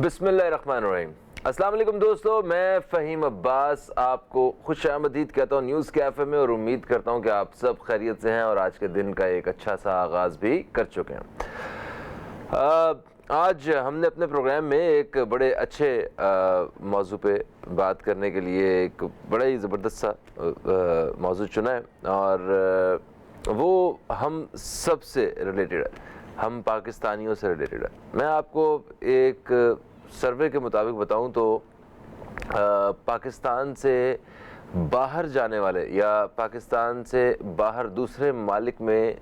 बिस्मिल्लाहिर्रहमानिर्रहीम। अस्सलाम वालेकुम दोस्तों, मैं फ़हीम अब्बास आपको खुशामदीद कहता हूँ न्यूज़ कैफ़े में और उम्मीद करता हूँ कि आप सब खैरियत से हैं और आज के दिन का एक अच्छा सा आगाज़ भी कर चुके हैं। आज हमने अपने प्रोग्राम में एक बड़े अच्छे मौजू पे बात करने के लिए एक बड़ा ही ज़बरदस्त सा मौजू चुना है और वो हम सब से रिलेटेड है, हम पाकिस्तानियों से रिलेटेड है। मैं आपको एक सर्वे के मुताबिक बताऊं तो पाकिस्तान से बाहर जाने वाले या पाकिस्तान से बाहर दूसरे ममालिक में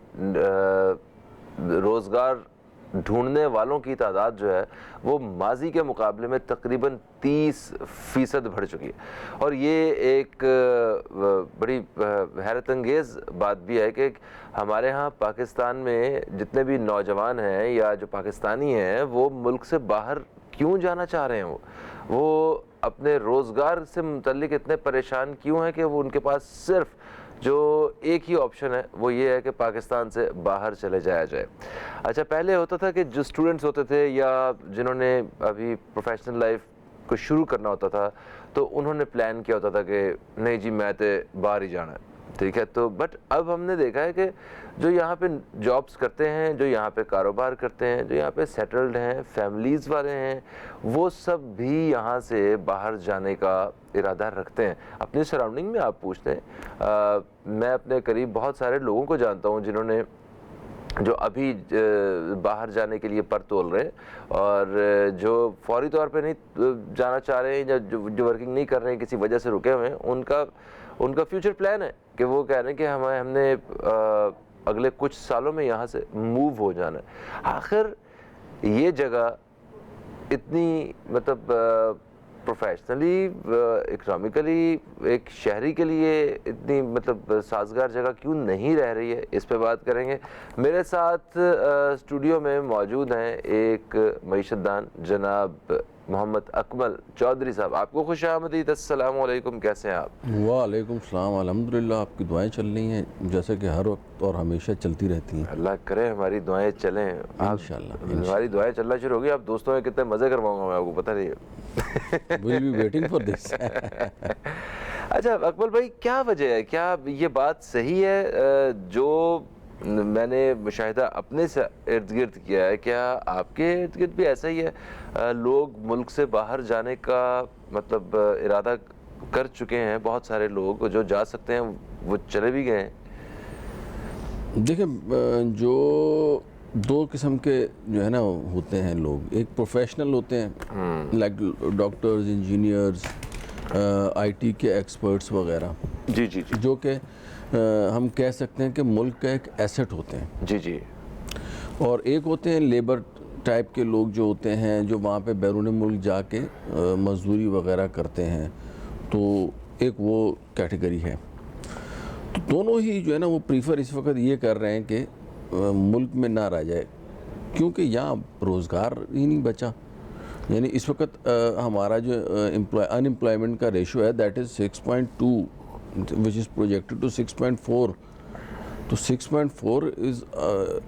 रोज़गार ढूंढने वालों की तादाद जो है वो माजी के मुकाबले में तकरीबन 30% बढ़ चुकी है। और ये एक बड़ी हैरत अंगेज़ बात भी है कि हमारे यहाँ पाकिस्तान में जितने भी नौजवान हैं या जो पाकिस्तानी हैं वो मुल्क से बाहर क्यों जाना चाह रहे हैं, वो अपने रोज़गार से मुतल्लिक इतने परेशान क्यों हैं कि वो उनके पास सिर्फ जो एक ही ऑप्शन है वो ये है कि पाकिस्तान से बाहर चले जाया जाए। अच्छा, पहले होता था कि जो स्टूडेंट्स होते थे या जिन्होंने अभी प्रोफेशनल लाइफ को शुरू करना होता था तो उन्होंने प्लान किया होता था कि नहीं जी मैं तो बाहर ही जाना है, ठीक है। तो बट अब हमने देखा है कि जो यहाँ पे जॉब्स करते हैं, जो यहाँ पे कारोबार करते हैं, जो यहाँ पे सेटल्ड हैं, फैमिलीज़ वाले हैं, वो सब भी यहाँ से बाहर जाने का इरादा रखते हैं। अपनी सराउंडिंग में आप पूछते हैं, मैं अपने करीब बहुत सारे लोगों को जानता हूँ जिन्होंने जो अभी बाहर जाने के लिए पर तोल रहे और जो फौरी तौर पे नहीं जाना चाह रहे हैं या जो वर्किंग नहीं कर रहे हैं, किसी वजह से रुके हुए हैं, उनका फ्यूचर प्लान है कि वो कह रहे हैं कि हमने अगले कुछ सालों में यहाँ से मूव हो जाना है। आखिर ये जगह इतनी मतलब प्रोफेशनली इकनॉमिकली एक शहरी के लिए इतनी मतलब साजगार जगह क्यों नहीं रह रही है, इस पे बात करेंगे। मेरे साथ स्टूडियो में मौजूद हैं एक मईशतदान जनाब मोहम्मद अकमल चौधरी साहब। आपको खुशामदीद, अस्सलाम वालेकुम, कैसे हैं आप? वालेकुम सलाम, अल्हम्दुलिल्लाह। आपकी दुआएं चल रही हैं जैसे कि हर वक्त और हमेशा चलती रहती हैं। अल्लाह करे हमारी दुआएं चलें। इंशाल्लाह। हमारी दुआएं चलना शुरू होगी, आप दोस्तों में कितने मज़े करवाऊंगा मैं, आपको पता नहीं है। Will be waiting for this. अच्छा अकमल भाई, क्या वजह है, क्या ये बात सही है जो मैंने मुशाहिदा अपने से इर्द गिर्द किया है, क्या आपके इर्द गिर्द भी ऐसा ही है? लोग मुल्क से बाहर जाने का मतलब इरादा कर चुके हैं, बहुत सारे लोग जो जा सकते हैं वो चले भी गए हैं। देखिए, जो दो किस्म के जो है ना होते हैं लोग, एक प्रोफेशनल होते हैं लाइक डॉक्टर्स, इंजीनियर्स, आईटी के एक्सपर्ट्स वगैरह, जी जी जी, जो कि हम कह सकते हैं कि मुल्क का एक एसेट होते हैं। जी जी। और एक होते हैं लेबर टाइप के लोग जो होते हैं, जो वहाँ पे बैरून मुल्क जाके मजदूरी वगैरह करते हैं, तो एक वो कैटेगरी है। तो दोनों ही जो है ना वो प्रीफर इस वक्त ये कर रहे हैं कि मुल्क में ना रह जाए, क्योंकि यहाँ रोज़गार ही नहीं बचा। यानी इस वक्त हमारा जो अनएम्प्लॉयमेंट का रेशो है that is 6.2 which is projected to 6.4। तो 6.4 इज़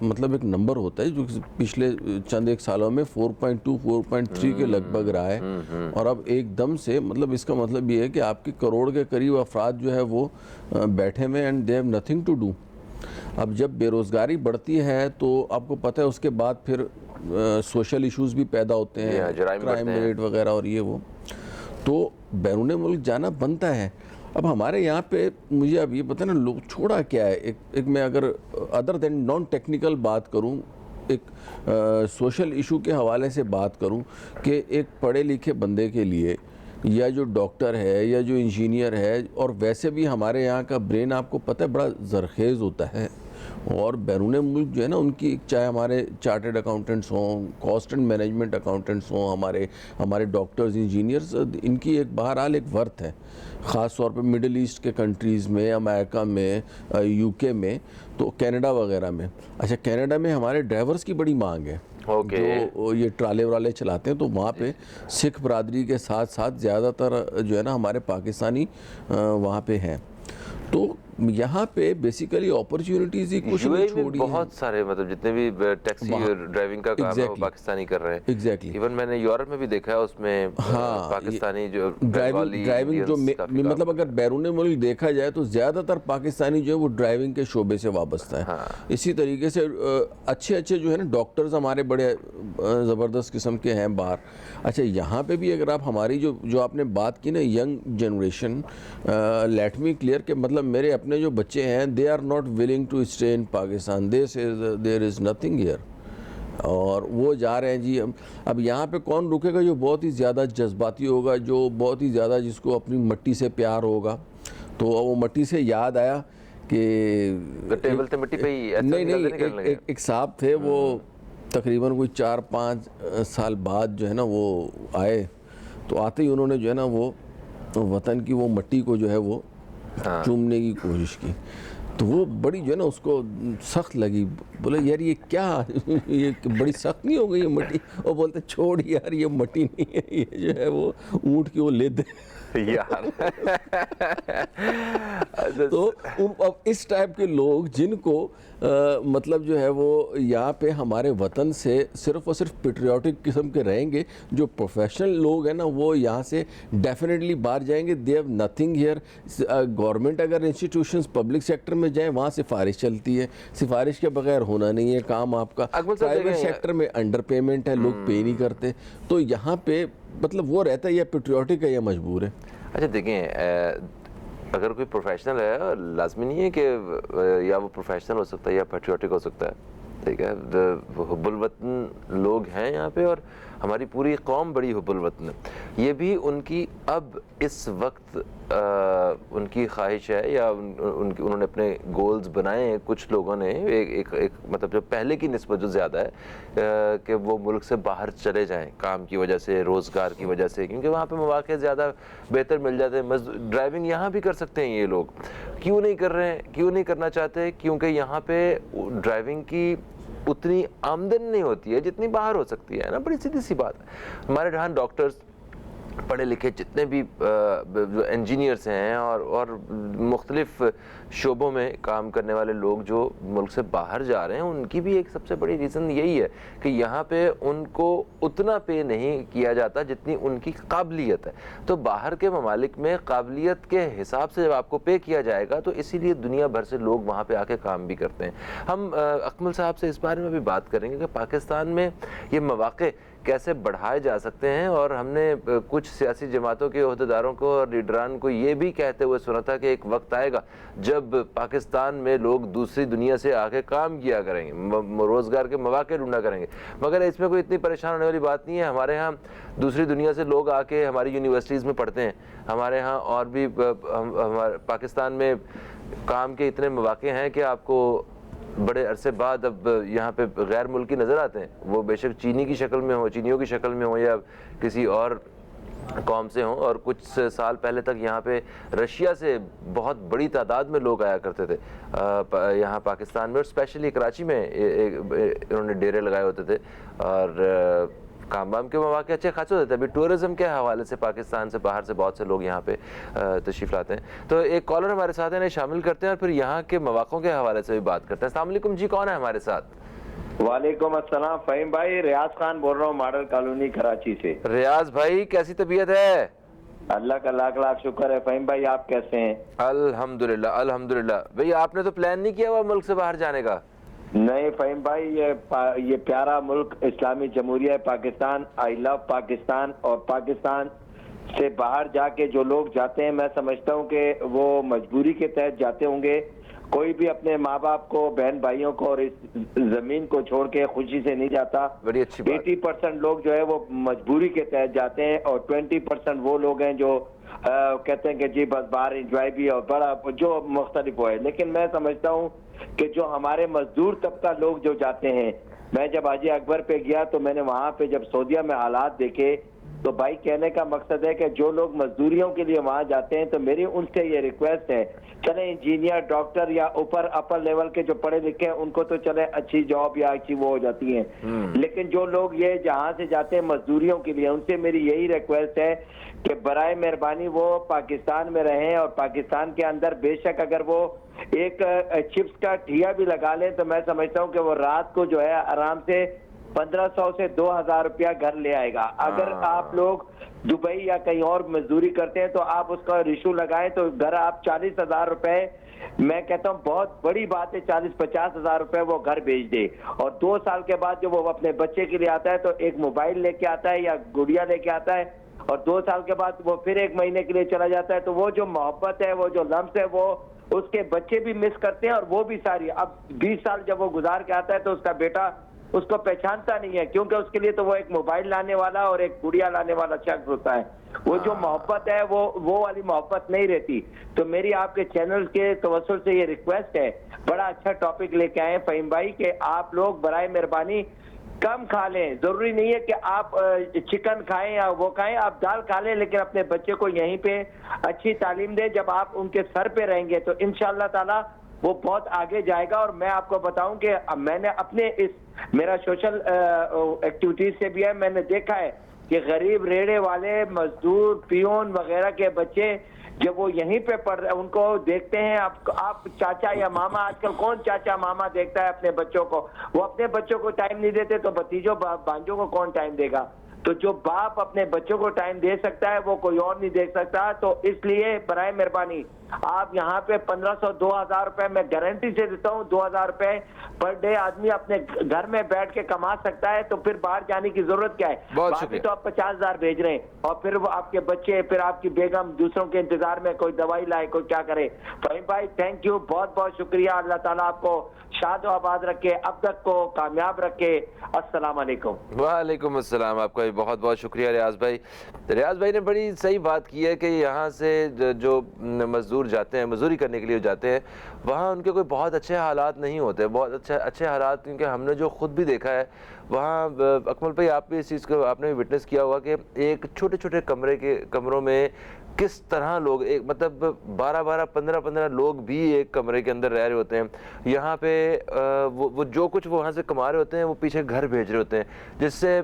मतलब एक नंबर होता है जो पिछले चंद एक सालों में 4.2 4.3 के लगभग रहा है। और अब एकदम से मतलब इसका मतलब ये है कि आपके करोड़ के करीब अफराद जो है वो बैठे हुए and they have nothing to do. अब जब बेरोज़गारी बढ़ती है तो आपको पता है उसके बाद फिर सोशल इश्यूज़ भी पैदा होते हैं, क्राइम रेट वगैरह और ये वो, तो बैरून मुल्क जाना बनता है। अब हमारे यहाँ पे मुझे अब ये पता है ना लोग छोड़ा क्या है, एक मैं अगर अदर देन नॉन टेक्निकल बात करूँ, एक सोशल इशू के हवाले से बात करूँ कि एक पढ़े लिखे बंदे के लिए या जो डॉक्टर है या जो इंजीनियर है, और वैसे भी हमारे यहाँ का ब्रेन आपको पता है बड़ा जरखेज़ होता है, और बैरून मुल्क जो है ना उनकी, चाहे हमारे चार्टर्ड अकाउंटेंट्स हों, कॉस्ट एंड मैनेजमेंट अकाउंटेंट्स हों, हमारे डॉक्टर्स, इंजीनियर्स, इनकी एक बहरहाल एक वर्थ है, ख़ास तौर पे मिडिल ईस्ट के कंट्रीज़ में, अमेरिका में, यूके में, तो कनाडा वगैरह में। अच्छा, कनाडा में हमारे ड्राइवर्स की बड़ी मांग है। जो ये ट्राले वाले चलाते हैं, तो वहाँ पे सिख बरादरी के साथ साथ ज़्यादातर जो है ना हमारे पाकिस्तानी वहाँ पे हैं। तो यहाँ पे बेसिकली अपॉर्चुनिटीज ही कुछ नहीं यूएई में छोड़ी बहुत सारे मतलब जितने भी टैक्सी ड्राइविंग का काम है वो पाकिस्तानी कर रहे हैं। एग्जैक्टली। इवन मैंने यूरोप में भी देखा है, उसमें पाकिस्तानी जो ड्राइविंग जो मतलब अगर बैरून मुल्क देखा जाए तो ज़्यादातर पाकिस्तानी जो है वो ड्राइविंग के शोबे से वाबस्ता है। इसी तरीके से अच्छे अच्छे जो है ना डॉक्टर्स हमारे बड़े ज़बरदस्त किस्म के हैं बाहर। अच्छा, यहाँ पे भी अगर आप हमारी जो आपने बात की ना young generation, let me clear के मतलब मेरे अपने जो बच्चे हैं they are not willing to stay in Pakistan, there is nothing here, और वो जा रहे हैं जी। अब यहाँ पे कौन रुकेगा? जो बहुत ही ज़्यादा जज्बाती होगा, जो बहुत ही ज़्यादा जिसको अपनी मट्टी से प्यार होगा। तो वो मट्टी से याद आया कि टेबल पे मिट्टी पे ही नहीं, एक साहब थे, वो तकरीबन कोई 4-5 साल बाद जो है ना वो आए, तो आते ही उन्होंने जो है ना वो वतन की वो मट्टी को जो है वो चूमने की कोशिश की। तो वो बड़ी जो है ना उसको सख्त लगी, बोले यार ये क्या ये बड़ी सख्त नहीं हो गई ये मट्टी? और बोलते छोड़ यार ये मट्टी नहीं है, ये जो है वो ऊँट की वो लेद यार। तो अब इस टाइप के लोग जिनको मतलब जो है वो यहाँ पे हमारे वतन से सिर्फ और सिर्फ पेट्रियाटिक किस्म के रहेंगे, जो प्रोफेशनल लोग हैं ना वो यहाँ से डेफिनेटली बाहर जाएंगे। दे हैव नथिंग हियर। गवर्नमेंट अगर इंस्टीट्यूशंस पब्लिक सेक्टर में जाए वहाँ सिफारिश चलती है, सिफारिश के बगैर होना नहीं है काम आपका। प्राइवेट सेक्टर में अंडर पेमेंट है, लोग पे नहीं करते। तो यहाँ पे मतलब वो रहता है या पेट्रियाटिक है या मजबूर है। अच्छा देखें, अगर कोई प्रोफेशनल है, लाजमी नहीं है कि या वो प्रोफेशनल हो सकता है या पेट्रियाटिक हो सकता है, ठीक है। हुब्बुल वतन लोग हैं यहाँ पे, और हमारी पूरी कौम बड़ी हुब्बुल वतन है। ये भी उनकी अब इस वक्त उनकी ख्वाहिश है या उन्होंने अपने गोल्स बनाए हैं कुछ लोगों ने, एक मतलब जो पहले की निस्बत जो ज़्यादा है कि वो मुल्क से बाहर चले जाएं काम की वजह से, रोज़गार की वजह से, क्योंकि वहाँ पे मौके ज़्यादा बेहतर मिल जाते हैं। ड्राइविंग यहाँ भी कर सकते हैं ये लोग, क्यों नहीं कर रहे हैं, क्यों नहीं करना चाहते? क्योंकि यहाँ पे ड्राइविंग की उतनी आमदन नहीं होती है जितनी बाहर हो सकती है ना, बड़ी सीधी सी बात है। हमारे यहाँ डॉक्टर्स, पढ़े लिखे जितने भी जो इंजीनियर्स हैं और मुख्तलिफ शोबों में काम करने वाले लोग जो मुल्क से बाहर जा रहे हैं, उनकी भी एक सबसे बड़ी रीज़न यही है कि यहाँ पे उनको उतना पे नहीं किया जाता जितनी उनकी काबिलियत है। तो बाहर के ममालिक में काबिलियत के हिसाब से जब आपको पे किया जाएगा तो इसीलिए दुनिया भर से लोग वहाँ पे आके काम भी करते हैं। हम अकमल साहब से इस बारे में भी बात करेंगे कि पाकिस्तान में ये मौक़े कैसे बढ़ाए जा सकते हैं, और हमने कुछ सियासी जमातों के ओहदेदारों को और लीडरान को ये भी कहते हुए सुना था कि एक वक्त आएगा जब पाकिस्तान में लोग दूसरी दुनिया से आके काम किया करेंगे, रोज़गार के मौके ढूंढा करेंगे। मगर इसमें कोई इतनी परेशान होने वाली बात नहीं है। हमारे यहाँ दूसरी दुनिया से लोग आके हमारी यूनिवर्सिटीज़ में पढ़ते हैं, हमारे यहाँ और भी हमारे पाकिस्तान में काम के इतने मौके हैं कि आपको बड़े अरसे बाद अब यहाँ पे गैर मुल्की नज़र आते हैं। वो बेशक चीनी की शक्ल में हो, चीनियों की शक्ल में हो, या किसी और कौम से हों। और कुछ साल पहले तक यहाँ पे रशिया से बहुत बड़ी तादाद में लोग आया करते थे यहाँ पाकिस्तान में, और स्पेशली कराची में इन्होंने डेरे लगाए होते थे, और काम वाम के मौके अच्छे खासे होते थे। अभी टूरिज़्म के हवाले से पाकिस्तान से बाहर से बहुत से लोग यहाँ पे तशरीफ़ लाते हैं। तो एक कॉलर हमारे साथ है, इन्हें शामिल करते हैं और फिर यहाँ के मौक़ों के हवाले से भी बात करते हैं। अस्सलाम वालेकुम जी, कौन है हमारे साथ? वालेकुम अस्सलाम फ़हीम भाई, रियाज खान बोल रहा हूँ मॉडल कॉलोनी कराची से। रियाज भाई, कैसी तबीयत है? अल्लाह का लाख लाख शुक्र है। फ़हीम भाई आप कैसे हैं? अल्हम्दुलिल्लाह अल्हम्दुलिल्लाह। भाई आपने तो प्लान नहीं किया हुआ मुल्क से बाहर जाने का? नहीं फ़हीम भाई, ये प्यारा मुल्क इस्लामी जमहूरिया पाकिस्तान, आई लव पाकिस्तान, और पाकिस्तान से बाहर जाके जो लोग जाते हैं मैं समझता हूँ कि वो मजबूरी के तहत जाते होंगे। कोई भी अपने माँ बाप को, बहन भाइयों को और इस जमीन को छोड़ के खुशी से नहीं जाता। बड़ी अच्छी बात। 80% लोग जो है वो मजबूरी के तहत जाते हैं, और 20% वो लोग हैं जो कहते हैं कि जी बस बाहर इंजॉय भी और बड़ा जो मुख्तलिफ है। लेकिन मैं समझता हूँ कि जो हमारे मजदूर तबका लोग जो जाते हैं, मैं जब हाजी अकबर पे गया तो मैंने वहाँ पे जब सऊदीया में हालात देखे तो भाई कहने का मकसद है कि जो लोग मजदूरियों के लिए वहां जाते हैं, तो मेरी उनसे ये रिक्वेस्ट है, चले इंजीनियर, डॉक्टर या ऊपर अपर लेवल के जो पढ़े लिखे हैं उनको तो चले अच्छी जॉब या अच्छी वो हो जाती है, लेकिन जो लोग ये जहां से जाते हैं मजदूरियों के लिए, उनसे मेरी यही रिक्वेस्ट है कि बराए मेहरबानी वो पाकिस्तान में रहें, और पाकिस्तान के अंदर बेशक अगर वो एक चिप्स का ठिया भी लगा लें तो मैं समझता हूँ कि वो रात को जो है आराम से 1500 से 2000 रुपया घर ले आएगा। अगर आप लोग दुबई या कहीं और मजदूरी करते हैं तो आप उसका रिशू लगाएं तो घर आप 40,000 रुपए, मैं कहता हूँ बहुत बड़ी बात है, 40-50 हजार रुपए वो घर भेज दे, और 2 साल के बाद जब वो अपने बच्चे के लिए आता है तो एक मोबाइल लेके आता है या गुड़िया लेके आता है, और 2 साल के बाद वो फिर 1 महीने के लिए चला जाता है, तो वो जो मोहब्बत है, वो जो लम्स है, वो उसके बच्चे भी मिस करते हैं और वो भी सारी। अब 20 साल जब वो गुजार के आता है तो उसका बेटा उसको पहचानता नहीं है, क्योंकि उसके लिए तो वो एक मोबाइल लाने वाला और एक गुड़िया लाने वाला शख्स होता है। वो जो मोहब्बत है वो वाली मोहब्बत नहीं रहती। तो मेरी आपके चैनल के तवस्सुल से ये रिक्वेस्ट है, बड़ा अच्छा टॉपिक लेके आए फहीम भाई, कि आप लोग बराए मेहरबानी कम खा लें। जरूरी नहीं है कि आप चिकन खाएं या वो खाएं, आप दाल खा लें, लेकिन अपने बच्चे को यहीं पे अच्छी तालीम दें। जब आप उनके सर पे रहेंगे तो इंशाअल्लाह ताला वो बहुत आगे जाएगा। और मैं आपको बताऊं कि मैंने अपने मेरा सोशल एक्टिविटीज से भी है, मैंने देखा है कि गरीब रेड़े वाले मजदूर पियोन वगैरह के बच्चे जब वो यहीं पे पढ़ रहे उनको देखते हैं, आप चाचा या मामा, आजकल कौन चाचा मामा देखता है अपने बच्चों को, वो अपने बच्चों को टाइम नहीं देते तो भतीजों भांजों को कौन टाइम देगा। तो जो बाप अपने बच्चों को टाइम दे सकता है वो कोई और नहीं दे सकता। तो इसलिए बराए मेहरबानी आप यहाँ पे 1500-2000 रुपए मैं गारंटी से देता हूँ, 2000 रुपए पर डे आदमी अपने घर में बैठ के कमा सकता है, तो फिर बाहर जाने की जरूरत क्या है। बाकी तो आप 50,000 भेज रहे हैं और फिर वो आपके बच्चे, फिर आपकी बेगम दूसरों के इंतजार में कोई दवाई लाए, कोई क्या करे। फहीम भाई थैंक यू, बहुत बहुत शुक्रिया। अल्लाह ताला आपको शाद आबाद रखे, अब तक को कामयाब रखे। अस्सलाम वालेकुम। वालेकुम अस्सलाम, आपका भी बहुत बहुत शुक्रिया रियाज भाई। रियाज भाई ने बड़ी सही बात की है कि यहाँ से जो मजदूर जाते हैं, मजदूरी करने के लिए जाते हैं, वहाँ उनके कोई बहुत अच्छे हालात नहीं होते, बहुत अच्छे हालात, क्योंकि हमने जो खुद भी देखा है वहाँ। अकमल भाई आप भी इस चीज़ को आपने भी विटनेस किया होगा कि एक छोटे छोटे कमरों में किस तरह लोग, एक मतलब 12-12, 15-15 लोग भी एक कमरे के अंदर रह रहे होते हैं। यहाँ पे वो जो कुछ वहाँ से कमा रहे होते हैं वो पीछे घर भेज रहे होते हैं, जिससे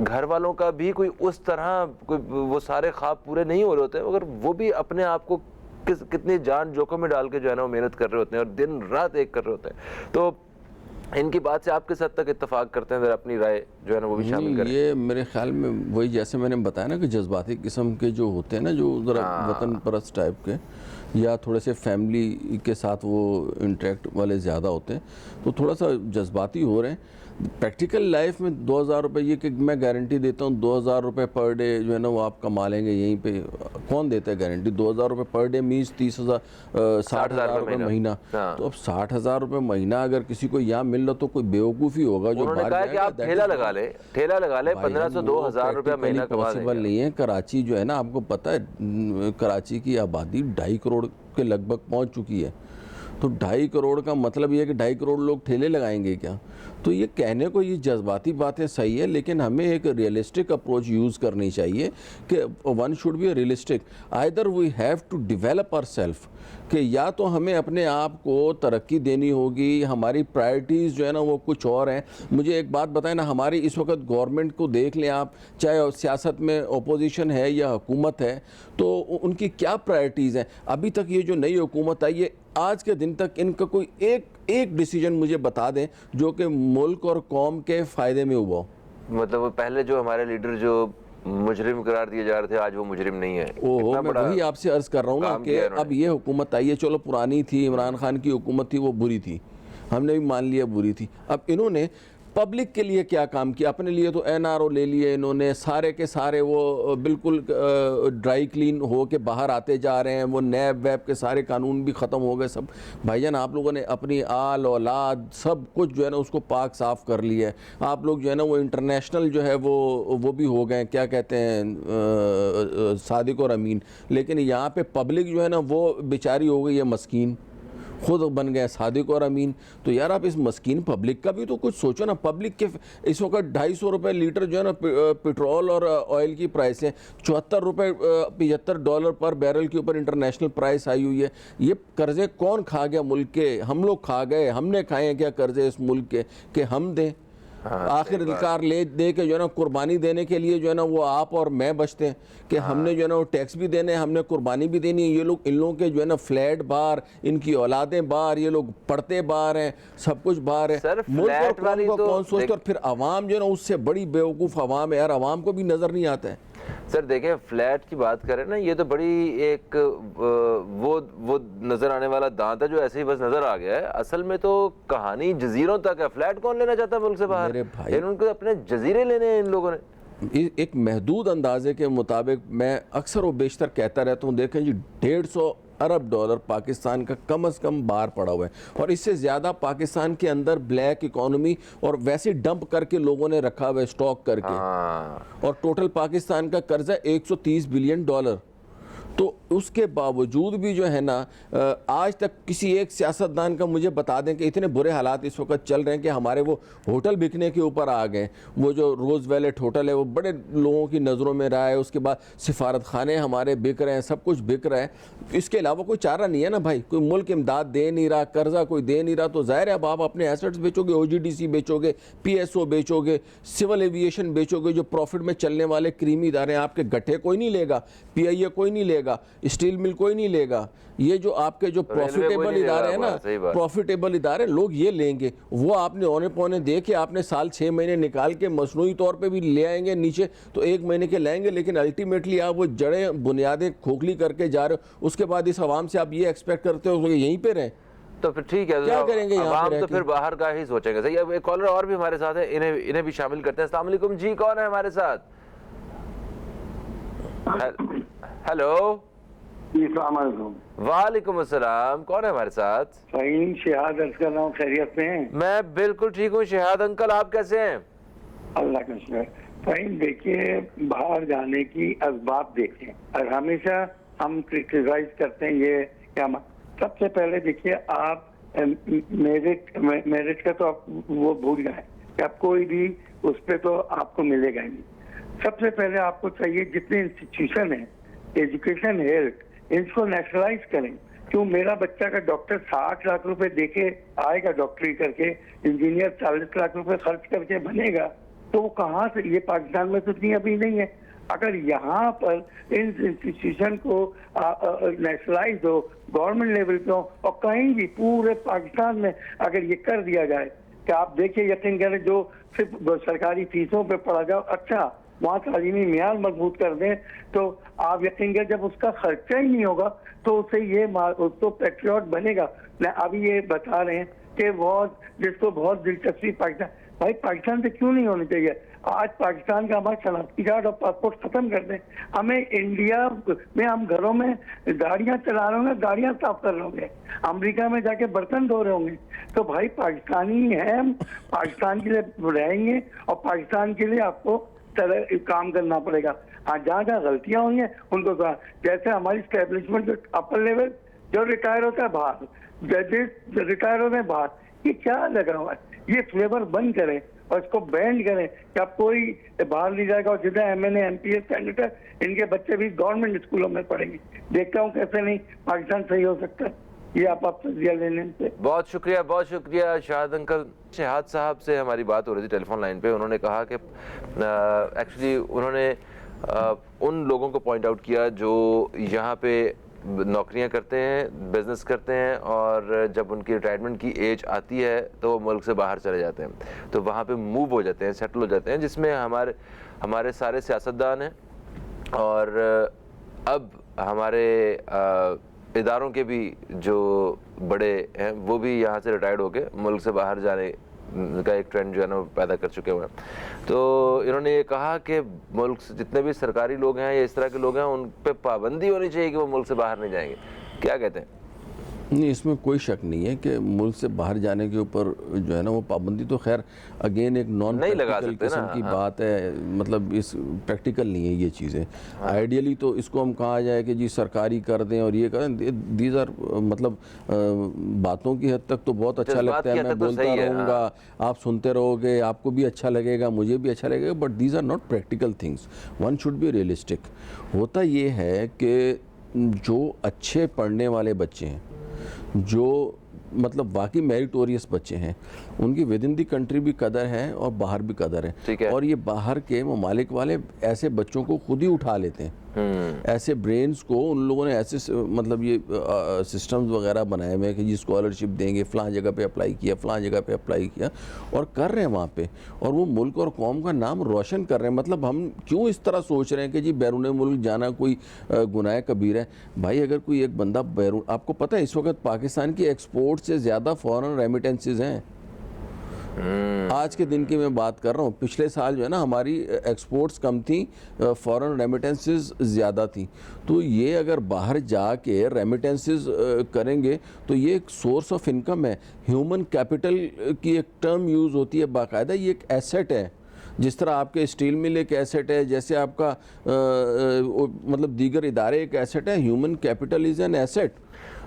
घर वालों का भी कोई उस तरह कोई वो सारे ख्वाब पूरे नहीं हो रहे होते हैं, मगर वो भी अपने आप को कितनी जान जोखिम में डाल के जो है ना वो मेहनत कर रहे होते हैं और दिन रात एक कर रहे होते हैं। तो इनकी बात से आप किस हद तक इत्तेफाक करते हैं, जरा अपनी राय जो है ना वो भी शामिल करें। ये मेरे ख्याल में वही जैसे मैंने बताया ना कि जज्बाती किस्म के जो होते हैं ना, जो ज़रा वतन परस्त टाइप के या थोड़े से फैमिली के साथ वो इंटरेक्ट वाले ज़्यादा होते हैं, तो थोड़ा सा जज्बाती हो रहे हैं। प्रैक्टिकल लाइफ में 2000 रुपये, ये कि मैं गारंटी देता हूँ 2000 रुपये पर डे जो है ना वो आप कमा लेंगे यहीं पे, कौन देता है गारंटी। 2000 रुपये पर डे मीन्स 60,000 रुपये महीना। तो अब 60,000 रुपये महीना अगर किसी को यहाँ मिल रहा तो कोई बेवकूफ़ी होगा जो उन्होंने कहा कि आप ठेला लगा ले 1500-2000 रुपया महीना कमा लेंगे। पॉसिबल नहीं है। कराची जो है ना, आपको पता है कराची की आबादी 2.5 करोड़ के लगभग पहुँच चुकी है। तो 2.5 करोड़ का मतलब ये है कि 2.5 करोड़ लोग ठेले लगाएंगे क्या। तो ये कहने को ये जज्बाती बातें सही है, लेकिन हमें एक रियलिस्टिक अप्रोच यूज़ करनी चाहिए कि one should be realistic. Either we have to develop ourself, कि या तो हमें अपने आप को तरक्की देनी होगी, हमारी प्रायोरिटीज़ जो है ना वो कुछ और हैं। मुझे एक बात बताएं ना, हमारी इस वक्त गवर्नमेंट को देख लें आप, चाहे सियासत में ओपोजिशन है या हुकूमत है, तो उनकी क्या प्रायोरिटीज़ हैं। अभी तक ये जो नई हुकूमत आई है, आज के दिन तक इनका कोई एक डिसीजन मुझे बता दें जो कि मुल्क और कौम के फ़ायदे में हुआ। मतलब पहले जो हमारे लीडर जो मुजरिम करार दिए जा रहे थे, आज वो मुजरिम नहीं है। ओहो, मैं वही आपसे अर्ज कर रहा हूँ ना कि अब ये हुकूमत आई है, चलो पुरानी थी, इमरान खान की हुकूमत थी, वो बुरी थी, हमने भी मान लिया बुरी थी। अब इन्होंने पब्लिक के लिए क्या काम किया। अपने लिए तो NRO ले लिए इन्होंने, सारे के सारे वो बिल्कुल ड्राई क्लीन हो के बाहर आते जा रहे हैं। वो नैब वैब के सारे कानून भी ख़त्म हो गए सब। भाईजान आप लोगों ने अपनी आल औलाद सब कुछ जो है ना उसको पाक साफ़ कर लिया है। आप लोग जो है ना वो इंटरनेशनल जो है वो भी हो गए, क्या कहते हैं, सादिक और अमीन। लेकिन यहाँ पे पब्लिक जो है ना वो बेचारी हो गई है मस्कीन, खुद बन गए सादिक और अमीन। तो यार आप इस मस्कीन पब्लिक का भी तो कुछ सोचो ना। पब्लिक के इस वक्त 250 रुपये लीटर जो है ना पेट्रोल और ऑयल की प्राइस है, 74 रुपये $75 पर बैरल के ऊपर इंटरनेशनल प्राइस आई हुई है। ये कर्जे कौन खा गया मुल्क के? हम लोग खा गए। हमने खाए हैं क्या कर्जे इस मुल्क के हम दें? आखिरकार ले दे के जो है ना कुर्बानी देने के लिए जो है ना वो आप और मैं बचते हैं कि हमने जो है ना वो टैक्स भी देने हैं, हमने कुर्बानी भी देनी है। ये लोग, इन लोगों के जो है ना फ्लैट बाहर, इनकी औलादें बाहर, ये लोग पढ़ते बाहर हैं, सब कुछ बाहर है। मुल्क और कौम को कौन सोचते? और फिर आवाम जो है ना उससे बड़ी बेवकूफ़ आवाम है यार। आवाम को भी नज़र नहीं आता है। सर देखें, फ्लैट की बात करें ना, ये तो बड़ी एक वो नजर आने वाला दांत है जो ऐसे ही बस नजर आ गया है। असल में तो कहानी जजीरों तक है। फ्लैट कौन लेना चाहता है मुल्क से बाहर? मेरे भाई, इनको अपने जजीरे लेने हैं इन लोगों ने। एक महदूद अंदाजे के मुताबिक मैं अक्सर व बेशतर कहता रहता हूँ, देखें जी, $150 अरब पाकिस्तान का कम से कम बाहर पड़ा हुआ है, और इससे ज़्यादा पाकिस्तान के अंदर ब्लैक इकोनॉमी और वैसे डंप करके लोगों ने रखा हुआ है, स्टॉक करके। और टोटल पाकिस्तान का कर्जा $130 बिलियन। तो उसके बावजूद भी जो है ना आज तक किसी एक सियासतदान का मुझे बता दें कि इतने बुरे हालात इस वक्त चल रहे हैं कि हमारे वो होटल बिकने के ऊपर आ गए। वो जो रोज़ वैलेट होटल है वो बड़े लोगों की नज़रों में रहा है। उसके बाद सिफारत खाने हमारे बिक रहे हैं, सब कुछ बिक रहा है। इसके अलावा कोई चारा नहीं है ना भाई। कोई मुल्क इमदाद दे नहीं रहा, कर्जा कोई दे नहीं रहा, तो ज़ाहिर है अब आप अपने एसेट्स बेचोगे, OGDC बेचोगे, PSO बेचोगे, सिविल एविएशन बेचोगे, जो प्रॉफिट में चलने वाले क्रीमी इदारे हैं। आपके गट्ठे कोई नहीं लेगा, PIA कोई नहीं लेगा, स्टील मिल कोई नहीं लेगा। ये जो आपके जो प्रॉफिटेबल इदारे हैं ना, प्रॉफिटेबल इदारे, लोग ये लेंगे। वो आपने औने पौने दे के आपने साल 6 महीने निकाल के मसनूई तौर पे भी ले आएंगे नीचे, तो 1 महीने के लाएंगे, लेकिन अल्टीमेटली आप वो जड़ें बुनियादें खोखली करके जा रहे हो। उसके बाद इस आवाम से आप ये एक्सपेक्ट करते हो कि यहीं पे रहें, तो फिर ठीक है, क्या करेंगे यहाँ पे? तो फिर बाहर का ही सोचेंगे। सही। अब एक कॉलर और भी हमारे साथ है, इन्हें भी शामिल करते हैं। अस्सलाम वालेकुम जी, कौन है हमारे साथ? हेलो। वालेकुम अस्सलाम, कौन है हमारे साथ? फ़हीम शिहाद अर्ज कर रहा हूँ, खैरियत से हैं? मैं बिल्कुल ठीक हूँ शिहाद अंकल, आप कैसे हैं? अल्लाह का शुक्र। फ़हीम देखिए, बाहर जाने की असबाब देखें, और हमेशा हम क्रिटिसाइज करते हैं ये क्या। सबसे पहले देखिए, आप मेरिट का तो आप वो भूल जाए कि आप कोई भी उस पर तो आपको मिलेगा ही नहीं। सबसे पहले आपको चाहिए जितने इंस्टीट्यूशन है, एजुकेशन, हेल्थ, इसको नेशनलाइज करें। क्यों मेरा बच्चा का डॉक्टर 60 लाख रुपए देके आएगा डॉक्टरी करके, इंजीनियर 40 लाख रुपए खर्च करके बनेगा, तो वो कहाँ से? ये पाकिस्तान में तो इतनी अभी नहीं है। अगर यहाँ पर इन इंस्टीट्यूशन को नेशनलाइज हो, गवर्नमेंट लेवल पे हो, और कहीं भी पूरे पाकिस्तान में अगर ये कर दिया जाए कि आप देखिए, यकीन करें, जो सिर्फ सरकारी फीसों पे पढ़ा जाओ, अच्छा वहाँ तालीमी मियार मजबूत कर दें, तो आप यकीन करें जब उसका खर्चा ही नहीं होगा तो उसे ये तो पैट्रियट बनेगा। अभी ये बता रहे हैं कि बहुत, जिसको बहुत दिलचस्पी पाकिस्तान, भाई पाकिस्तान से क्यों नहीं होनी चाहिए? आज पाकिस्तान का हमारा शनाख्ती कार्ड और पासपोर्ट खत्म कर दें। हमें इंडिया में, हम घरों में गाड़ियां चला रहे होंगे, गाड़ियां साफ कर रहे होंगे, अमेरिका में जाके बर्तन धो रहे होंगे, तो भाई पाकिस्तानी हैं हम, पाकिस्तान के लिए रहेंगे और पाकिस्तान के लिए आपको काम करना पड़ेगा। हाँ, जहाँ जहाँ गलतियां हुई हैं उनको कहा, जैसे हमारी स्टैब्लिशमेंट जो अपर लेवल जो रिटायर होता है बाहर, जजेस रिटायर होते हैं बाहर, ये क्या लगा हुआ है? ये फ्लेवर बंद करें और इसको बैंड करें कि अब कोई बाहर नहीं जाएगा। और जितना MNA, MPS, सेनेटर, इनके बच्चे भी गवर्नमेंट स्कूलों में पढ़ेंगे। देखता हूँ कैसे नहीं पाकिस्तान सही हो सकता है। ये आप लेने से बहुत शुक्रिया शाहिद अंकल। शहाद साहब से हमारी बात हो रही थी टेलीफोन लाइन पे। उन्होंने कहा कि एक्चुअली उन्होंने उन लोगों को पॉइंट आउट किया जो यहाँ पे नौकरियां करते हैं, बिजनेस करते हैं, और जब उनकी रिटायरमेंट की एज आती है तो वो मुल्क से बाहर चले जाते हैं, तो वहाँ पे मूव हो जाते हैं, सेटल हो जाते हैं, जिसमें हमारे सारे सियासतदान हैं, और अब हमारे इदारों के भी जो बड़े हैं वो भी यहाँ से रिटायर्ड होके मुल्क से बाहर जाने का एक ट्रेंड जो है ना पैदा कर चुके हुए हैं। तो इन्होंने ये कहा कि मुल्क से जितने भी सरकारी लोग हैं या इस तरह के लोग हैं, उन पे पाबंदी होनी चाहिए कि वो मुल्क से बाहर नहीं जाएंगे। क्या कहते हैं? नहीं, इसमें कोई शक नहीं है कि मुल्क से बाहर जाने के ऊपर जो है ना वो पाबंदी तो खैर अगेन एक नॉन नहीं लगा प्रैक्टिकल सकते किस्म ना, की हाँ। बात है, मतलब इस प्रैक्टिकल नहीं है ये चीज़ें। आइडियली तो इसको हम कहा जाए कि जी सरकारी कर दें और ये करें, दीज आर मतलब बातों की हद तक तो बहुत अच्छा जज्बात लगता की है, हद मैं तक तो बोलता सही है, रहूँगा, आप सुनते रहोगे, आपको भी अच्छा लगेगा, मुझे भी अच्छा लगेगा, but these are not practical things. One should be realistic. होता ये है कि जो अच्छे पढ़ने वाले बच्चे हैं, जो मतलब वाकई मेरिटोरियस बच्चे हैं, उनकी विद इन दी कंट्री भी कदर है और बाहर भी कदर ठीक है। है। और ये बाहर के ममालिक वाले ऐसे बच्चों को खुद ही उठा लेते हैं, ऐसे ब्रेन्स को उन लोगों ने ऐसे मतलब ये सिस्टम्स वगैरह बनाए हुए हैं कि जी स्कॉलरशिप देंगे, फ़लाँ जगह पे अप्लाई किया, फ़लाँ जगह पे अप्लाई किया, और कर रहे हैं वहाँ पे, और वो मुल्क और कौम का नाम रोशन कर रहे हैं। मतलब हम क्यों इस तरह सोच रहे हैं कि जी बैरून मुल्क जाना कोई गुनाह कबीर है? भाई अगर कोई एक बंदा बैरून, आपको पता है इस वक्त पाकिस्तान की एक्सपोर्ट से ज़्यादा फॉरेन रेमिटेंसेज हैं। आज के दिन की मैं बात कर रहा हूँ, पिछले साल जो है ना हमारी एक्सपोर्ट्स कम थी, फॉरेन रेमिटेंसेस ज़्यादा थी। तो ये अगर बाहर जाके रेमिटेंसेस करेंगे तो ये एक सोर्स ऑफ इनकम है। ह्यूमन कैपिटल की एक टर्म यूज़ होती है बाकायदा, ये एक एसेट है। जिस तरह आपके स्टील मिल एक एसेट है, जैसे आपका मतलब दीगर इदारे एक एसेट है, human capital is an asset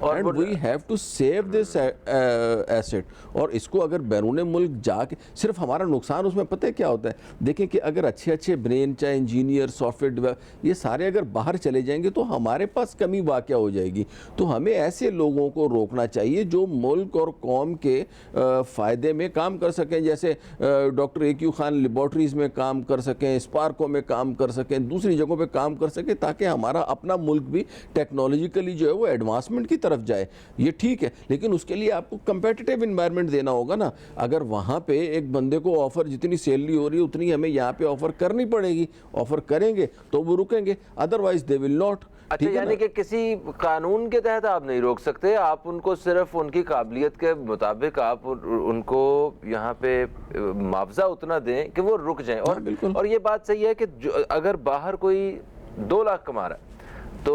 and we have to save this asset. और इसको अगर बैरून मुल्क जाके सिर्फ हमारा नुकसान उसमें पता है क्या होता है? देखें कि अगर अच्छे अच्छे ब्रेन, चाहे इंजीनियर, सॉफ्टवेयर डेवलप, ये सारे अगर बाहर चले जाएंगे तो हमारे पास कमी वाक़या हो जाएगी। तो हमें ऐसे लोगों को रोकना चाहिए जो मुल्क और कौम के फ़ायदे में काम कर सकें, जैसे डॉक्टर AQ खान लेबॉर्ट्रीज़ में काम कर सकें, स्पार्को में काम कर सकें, दूसरी जगहों पे काम कर सकें, ताकि हमारा अपना मुल्क भी टेक्नोलॉजिकली जो है वो एडवांसमेंट की तरफ जाए। ये ठीक है, लेकिन उसके लिए आपको कंपेटिटिव इन्वायरमेंट देना होगा ना। अगर वहाँ पे एक बंदे को ऑफर जितनी सैलरी हो रही है उतनी हमें यहाँ पे ऑफर करनी पड़ेगी, ऑफर करेंगे तो वो रुकेंगे, अदरवाइज दे विल नॉट। अच्छा, यानी कि किसी कानून के तहत आप नहीं रोक सकते, आप उनको सिर्फ उनकी काबिलियत के मुताबिक आप उनको यहाँ पे मुआवजा उतना दें कि वो रुक जाएं। और ये बात सही है कि अगर बाहर कोई 2 लाख कमा रहा है तो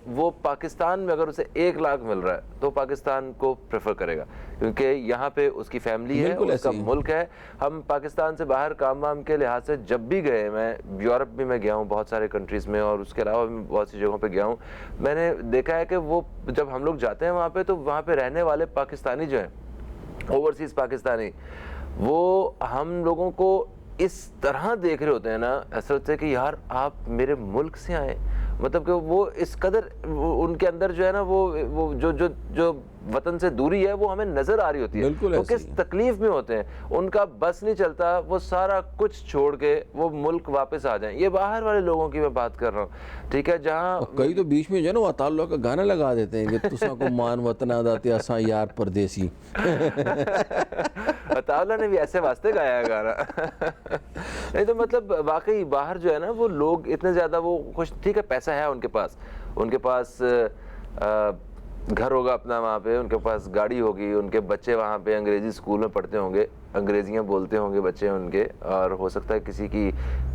वो पाकिस्तान में अगर उसे 1 लाख मिल रहा है तो पाकिस्तान को प्रेफर करेगा, क्योंकि यहाँ पे उसकी फैमिली है, उसका मुल्क है। हम पाकिस्तान से बाहर काम वाम के लिहाज से जब भी गए, मैं यूरोप भी मैं गया हूँ बहुत सारे कंट्रीज़ में, और उसके अलावा भी बहुत सी जगहों पे गया हूँ, मैंने देखा है कि वो जब हम लोग जाते हैं वहाँ पे, तो वहाँ पे रहने वाले पाकिस्तानी जो हैं, ओवरसीज़ पाकिस्तानी, वो हम लोगों को इस तरह देख रहे होते हैं ना, ऐसा लगता है कि यार आप मेरे मुल्क से आए। मतलब कि वो इस कदर उनके अंदर जो है ना वो जो वतन से दूरी है वो हमें नजर आ रही होती है। वो किस तकलीफ में होते हैं, उनका बस नहीं चलता, वो सारा कुछ छोड़ के वो मुल्क वापस आ जाएं। ये बाहर वाले लोगों की मैं बात कर रहा हूँ, ठीक है, जहाँ कई तो बीच में जो है ना वो अताउल्ला का गाना लगा देते हैं कि तुसा को मान वतना दाते असा यार परदेसी। अताउल्ला ने भी ऐसे वास्ते गाया है गाना। नहीं तो मतलब वाकई बाहर जो है ना वो लोग इतने ज्यादा वो खुश, ठीक है पैसा है उनके पास घर होगा अपना वहाँ पे, उनके पास गाड़ी होगी, उनके बच्चे वहाँ पे अंग्रेजी स्कूल में पढ़ते होंगे, अंग्रेजियाँ बोलते होंगे बच्चे उनके, और हो सकता है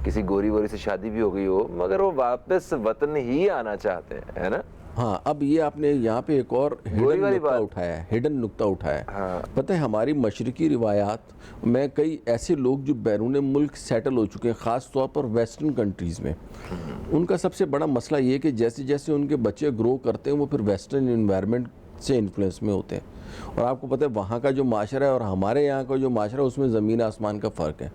किसी गोरी वोरी से शादी भी हो गई हो, मगर वो वापस वतन ही आना चाहते हैं, है ना। हाँ, अब ये आपने यहाँ पे एक और हिडन नुक्ता उठाया है। हाँ। पता है हमारी मशरकी रिवायात में कई ऐसे लोग जो बैरून मुल्क सेटल हो चुके हैं, ख़ास तौर पर वेस्टर्न कंट्रीज़ में, उनका सबसे बड़ा मसला ये है कि जैसे जैसे उनके बच्चे ग्रो करते हैं वो फिर वेस्टर्न इन्वायरमेंट से इन्फ्लुएंस में होते हैं। और आपको पता है वहाँ का जो माशरा है और हमारे यहाँ का जो माशरा है उसमें ज़मीन आसमान का फ़र्क है।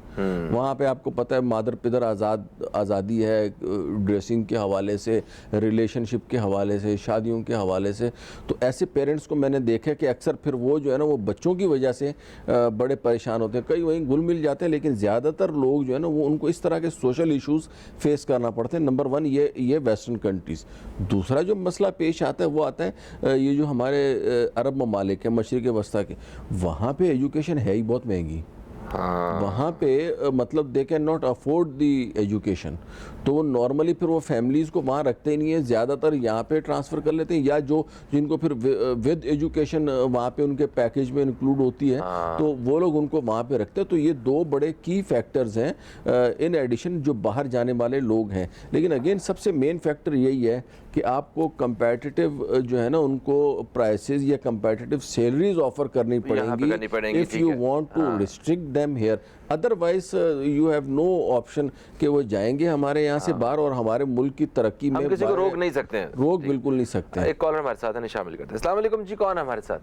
वहाँ पे आपको पता है मादर पिदर आज़ादी है, ड्रेसिंग के हवाले से, रिलेशनशिप के हवाले से, शादियों के हवाले से। तो ऐसे पेरेंट्स को मैंने देखा कि अक्सर फिर वो जो है ना वो बच्चों की वजह से बड़े परेशान होते हैं, कई वहीं घुल मिल जाते हैं, लेकिन ज़्यादातर लोग जो है ना वो उनको इस तरह के सोशल इशूज़ फेस करना पड़ते हैं। नंबर 1 ये वेस्टर्न कंट्रीज़। दूसरा जो मसला पेश आता है वो आता है ये जो हमारे अरब ममालिक है, मशरिक़ वस्ता के, वहाँ पे एजुकेशन है ही बहुत महंगी। हाँ। वहाँ पे मतलब they can not afford the education, तो नॉर्मली फिर वो फैमिलीज़ को वहाँ रखते ही नहीं है, ज़्यादातर यहाँ पे ट्रांसफ़र कर लेते हैं, या जिनको फिर विद एजुकेशन वहाँ पे उनके पैकेज में इंक्लूड होती है। हाँ। तो वो लोग उनको वहाँ पे रखते हैं। तो ये 2 बड़े की फैक्टर्स हैं इन एडिशन जो बाहर जाने वाले लोग हैं। लेकिन अगेन सबसे मेन फैक्टर यही है कि आपको कंपेटिटिव जो है ना उनको प्राइसेस या कंपेटिटिव सैलरीज ऑफर करनी पड़ेंगी if you want to restrict them here, otherwise you have no option कि वो जाएंगे हमारे यहाँ से बाहर और हमारे मुल्क की तरक्की में हम किसी को रोक नहीं सकते हैं, रोक बिल्कुल नहीं सकते हैं। एक कॉलर हमारे साथ है, शामिल करते हैं। अस्सलाम वालेकुम जी, कौन है हमारे साथ?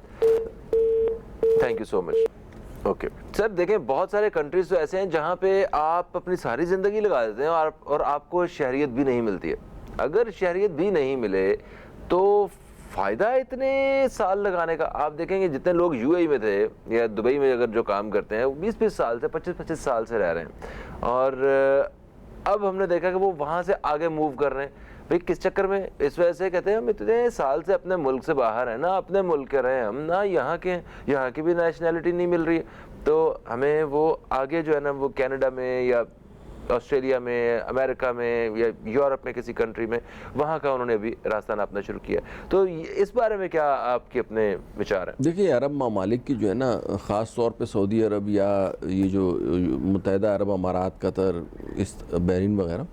Thank you so much. Okay sir, देखें बहुत सारे कंट्रीज तो ऐसे हैं जहाँ पे आप अपनी सारी ज़िंदगी लगा देते हैं और आपको शहरियत भी नहीं मिलती है। अगर शहरियत भी नहीं मिले तो फ़ायदा इतने साल लगाने का। आप देखेंगे जितने लोग यूएई में थे या दुबई में अगर जो काम करते हैं वो 20-20 साल से 25-25 साल से रह रहे हैं, और अब हमने देखा कि वो वहाँ से आगे मूव कर रहे हैं। भाई किस चक्कर में? इस वजह से कहते हैं हम इतने साल से अपने मुल्क से बाहर हैं, ना अपने मुल्क के रहे हम, ना यहाँ के, यहाँ की भी नेशनैलिटी नहीं मिल रही है, तो हमें वो आगे जो है ना वो कनाडा में या ऑस्ट्रेलिया में, अमेरिका में या यूरोप में किसी कंट्री में, वहाँ का उन्होंने अभी रास्ता नापना शुरू किया। तो इस बारे में क्या आपके अपने विचार हैं? देखिए, अरब ममालिक की जो है ना, ख़ास तौर पे सऊदी अरब या ये जो मुत्तहिदा अरब अमारात, कतर, इस बहरीन वगैरह,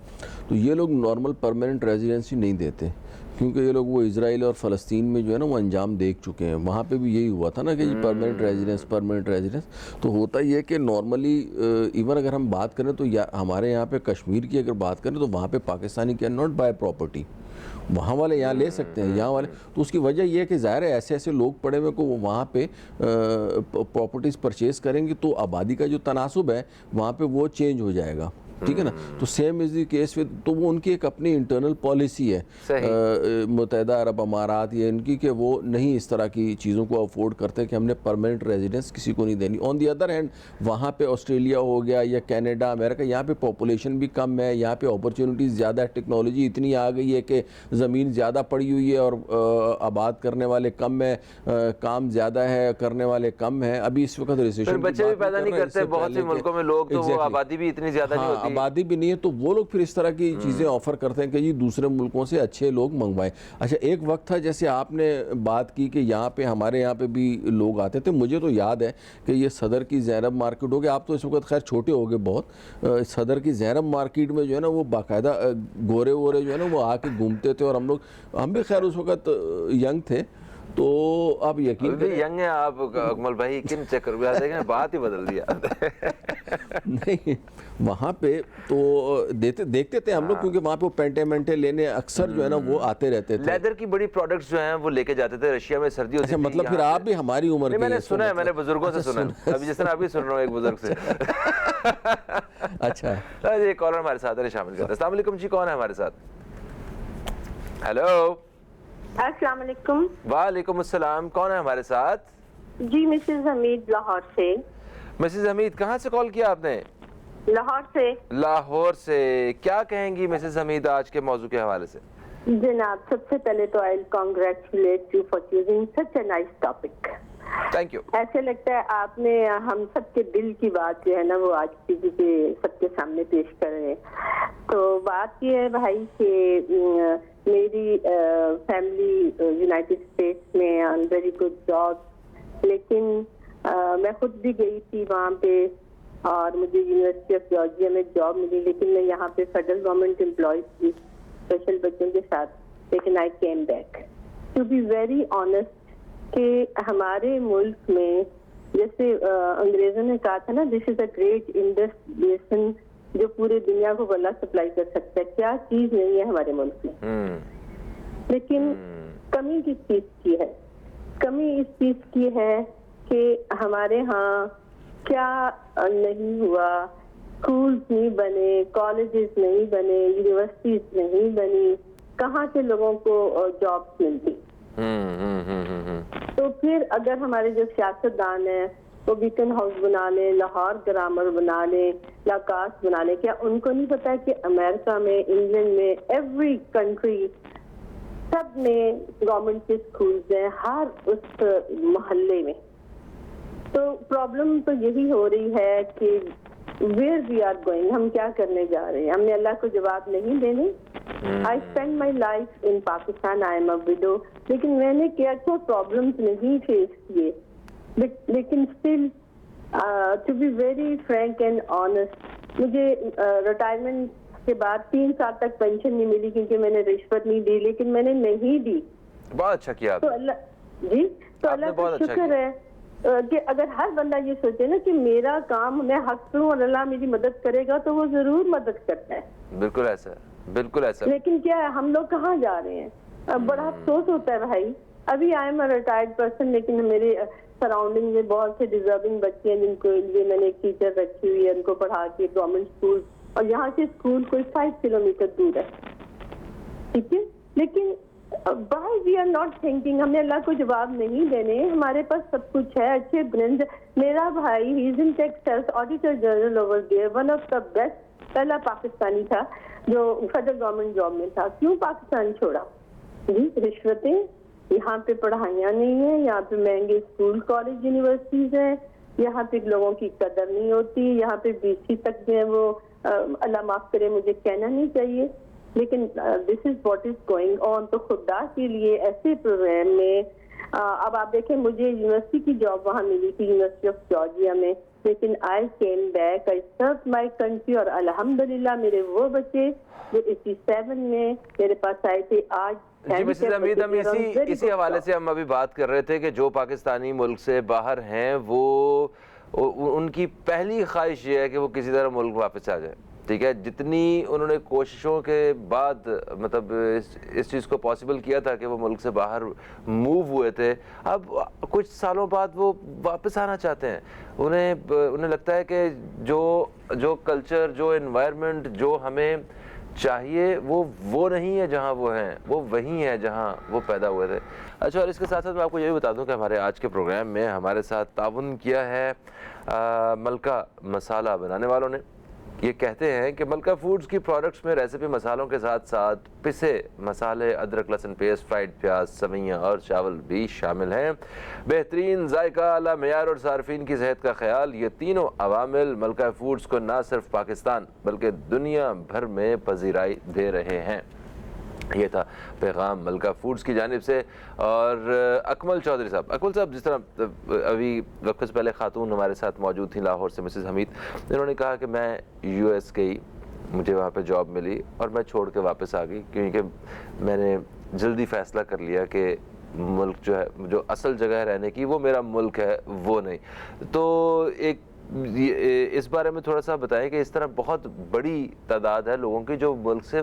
तो ये लोग नॉर्मल परमानेंट रेजिडेंसी नहीं देते, क्योंकि ये लोग वो इजराइल और फ़लस्तीन में जो है ना वो अंजाम देख चुके हैं। वहाँ पे भी यही हुआ था ना कि परमानेंट रेजिडेंस। तो होता ये कि नॉर्मली इवन अगर हम बात करें तो या हमारे यहाँ पे कश्मीर की अगर बात करें तो वहाँ पे Pakistani cannot buy property, वहाँ वाले यहाँ ले सकते हैं, यहाँ वाले। तो उसकी वजह यह है कि ज़ाहिर है ऐसे ऐसे लोग पड़े हुए को वो वहाँ पे प्रॉपर्टीज़ परचेज़ करेंगे तो आबादी का जो तनासुब है वहाँ पे वो चेंज हो जाएगा, ठीक है ना। तो same is the case with, तो वो उनकी एक अपनी इंटरनल पॉलिसी है मुत्तहिदा अरब अमारात या इनकी, कि वो नहीं इस तरह की चीज़ों को अफोर्ड करते कि हमने परमानेंट रेजिडेंस किसी को नहीं देनी। ऑन दी अदर हैंड वहाँ पे ऑस्ट्रेलिया हो गया या कनाडा, अमेरिका, यहाँ पे पॉपुलेशन भी कम है, यहाँ पे अपॉर्चुनिटीज़ ज़्यादा है, टेक्नोलॉजी इतनी आ गई है कि ज़मीन ज़्यादा पड़ी हुई है और आबाद करने वाले कम है, काम ज़्यादा है, करने वाले कम है। अभी इस वक्त रिसेशन, बच्चे भी पैदा नहीं करते बहुत से मुल्कों में लोग, तो वो आबादी भी इतनी ज़्यादा नहीं होती, आबादी भी नहीं है, तो वो लोग फिर इस तरह की चीज़ें ऑफर करते हैं कि जी दूसरे मुल्कों से अच्छे लोग मंगवाएं। अच्छा, एक वक्त था जैसे आपने बात की कि यहाँ पे हमारे यहाँ पे भी लोग आते थे। मुझे तो याद है कि ये सदर की ज़ैनब मार्केट हो गई, आप तो इस वक्त खैर छोटे हो गए बहुत, सदर की ज़ैनब मार्केट में जो है ना वो बाकायदा गोरे वोरे जो है ना वो आके घूमते थे, और हम भी खैर उस वक्त यंग थे। तो आप यकीन करें, यंग है आप अकमल भाई, किन चक्कर में आते हैं, बात ही बदल दिया। नहीं, वहाँ पे तो देखते थे हम लोग, क्योंकि वहाँ पे वो पेंटे लेने अक्सर जो है ना वो आते रहते थे। लेदर की बड़ी प्रोडक्ट्स जो हैं वो लेके जाते थे, रशिया में सर्दी होती थी। मतलब फिर आप भी हमारी उम्र के? मैंने सुना है, मैंने बुजुर्गों से सुना है, अभी जिस तरह अभी सुन रहा हूँ एक बुजुर्ग से। अच्छा, ये कॉलर हमारे साथ है, शामिल करते हैं। अस्सलाम वालेकुम जी, कौन है हमारे साथ? हेलो, अस्सलाम वालेकुम। वालेकुम अस्सलाम, कौन है हमारे साथ? जी, मिसेस हमीद, लाहौर से। मिसेस हमीद, कहाँ से कॉल किया आपने? लाहौर से। लाहौर से। क्या कहेंगी मिसेस हमीद आज के मौजू के हवाले से? जनाब, सबसे पहले तो I congratulate you for choosing such a nice topic. Thank you. ऐसे लगता है आपने हम सबके दिल की बात जो है ना वो आज किसी के सबके सामने पेश कर रहे हैं। तो बात ये है भाई कि मेरी फैमिली यूनाइटेड स्टेट्स में ऑन वेरी गुड जॉब, लेकिन मैं खुद भी गई थी वहाँ पे और मुझे यूनिवर्सिटी ऑफ जॉर्जिया में जॉब मिली, लेकिन मैं यहाँ पे फेडरल गवर्नमेंट एम्प्लॉय थी स्पेशल बच्चों के साथ, लेकिन I came back to be very honest कि हमारे मुल्क में जैसे अंग्रेजों ने कहा था ना, this is a great Indus basin जो पूरे दुनिया को गला सप्लाई कर सकता है, क्या चीज नहीं है हमारे मुल्क में। लेकिन कमी किस चीज की है? कमी इस चीज की है कि हमारे यहाँ क्या नहीं हुआ, स्कूल्स नहीं बने, कॉलेजेस नहीं बने, यूनिवर्सिटीज नहीं बनी, कहाँ से लोगों को जॉब्स मिलती। तो फिर अगर हमारे जो सियासतदान है वो बीकन हाउस बना ले, लाहौर ग्रामर बना ले, लाकास बना ले, क्या उनको नहीं पता कि अमेरिका में, इंग्लैंड में, एवरी कंट्री सब में गवर्नमेंट के स्कूल्स हैं, हर उस मोहल्ले में। तो प्रॉब्लम तो यही हो रही है कि वेयर वी आर गोइंग, हम क्या करने जा रहे हैं, हमने अल्लाह को जवाब नहीं देने। I spend my life in Pakistan, I am a widow, लेकिन मैंने क्या क्या प्रॉब्लम्स नहीं फेस किए, लेकिन still to be very frank and honest, मुझे रिटायरमेंट उसके बाद 3 साल तक पेंशन नहीं मिली क्योंकि मैंने रिश्वत नहीं दी, लेकिन मैंने नहीं दी। बहुत अच्छा किया तो अल्लाह जी, तो अल्लाह का शुक्र है कि अगर हर बंदा ये सोचे ना कि मेरा काम मैं हक करूं और अल्लाह मेरी मदद करेगा, तो वो जरूर मदद करता है। बिल्कुल ऐसा, बिल्कुल ऐसा। लेकिन क्या है, हम लोग कहाँ जा रहे हैं? अब बड़ा अफसोस होता है भाई। अभी आई एम अ रिटायर्ड पर्सन, लेकिन मेरे सराउंडिंग में बहुत से डिजर्विंग बच्चे हैं जिनको लिए मैंने एक टीचर रखी हुई है, उनको पढ़ा के गवर्नमेंट स्कूल, और यहाँ से स्कूल कोई 5 किलोमीटर दूर है, ठीक है। लेकिन why we are not thinking, हमें अल्लाह को जवाब नहीं देने, हमारे पास सब कुछ है, अच्छे ब्रेन। मेरा भाई ही is in textiles, auditor general over there, one of the best, पहला पाकिस्तानी था जो फेडरल गवर्नमेंट जॉब में था। क्यों पाकिस्तान छोड़ा? जी, रिश्वतें, यहाँ पे पढ़ाइयाँ नहीं है, यहाँ पे महंगे स्कूल कॉलेज यूनिवर्सिटीज हैं, यहाँ पे लोगों की कदर नहीं होती, यहाँ पे BC तक जो है वो अल्लाह माफ करे मुझे कहना नहीं चाहिए, लेकिन this is what is going on. तो खुदा के लिए ऐसे प्रोग्राम में अब आप देखें, मुझे यूनिवर्सिटी की जॉब वहाँ मिली थी, यूनिवर्सिटी ऑफ जॉर्जिया में, लेकिन I came back, I serve my country, और अल्हम्दुलिल्लाह मेरे वो बच्चे जो 87 में मेरे पास आए थे, आज जी मिसेस हमीद, हम इसी हवाले से हम अभी बात कर रहे थे कि जो पाकिस्तानी मुल्क से बाहर हैं वो उनकी पहली ख्वाहिश ये है कि वो किसी तरह मुल्क वापस आ जाए, ठीक है। जितनी उन्होंने कोशिशों के बाद मतलब इस चीज़ को पॉसिबल किया था कि वो मुल्क से बाहर मूव हुए थे, अब कुछ सालों बाद वो वापस आना चाहते हैं। उन्हें लगता है कि जो कल्चर, जो एनवायरनमेंट जो हमें चाहिए वो नहीं है जहाँ वो हैं, वो वही है जहाँ वो पैदा हुए थे। अच्छा, और इसके साथ साथ मैं आपको ये भी बता दूं कि हमारे आज के प्रोग्राम में हमारे साथ ताउन किया है मलका मसाला बनाने वालों ने। ये कहते हैं कि मलका फूड्स की प्रोडक्ट्स में रेसिपी मसालों के साथ साथ पिसे मसाले, अदरक, लहसुन पेस्ट, फ्राइड प्याज, सवैयाँ और चावल भी शामिल हैं। बेहतरीन जायका, आला मेयार और सार्फिन की सेहत का ख्याल, ये तीनों अवामिल मलका फूड्स को न सिर्फ पाकिस्तान बल्कि दुनिया भर में पजीराई दे रहे हैं। ये था पैगाम मलका फूड्स की जानिब से। और अकमल चौधरी साहब, अकमल साहब, जिस तरह अभी वक्त से पहले खातून हमारे साथ मौजूद थी लाहौर से, मिसेस हमीद, इन्होंने कहा कि मैं US गई, मुझे वहाँ पे जॉब मिली और मैं छोड़ के वापस आ गई क्योंकि मैंने जल्दी फ़ैसला कर लिया कि मुल्क जो है, जो असल जगह है रहने की, वो मेरा मुल्क है, वो नहीं। तो इस बारे में थोड़ा सा बताएं कि इस तरह बहुत बड़ी तादाद है लोगों की जो मुल्क से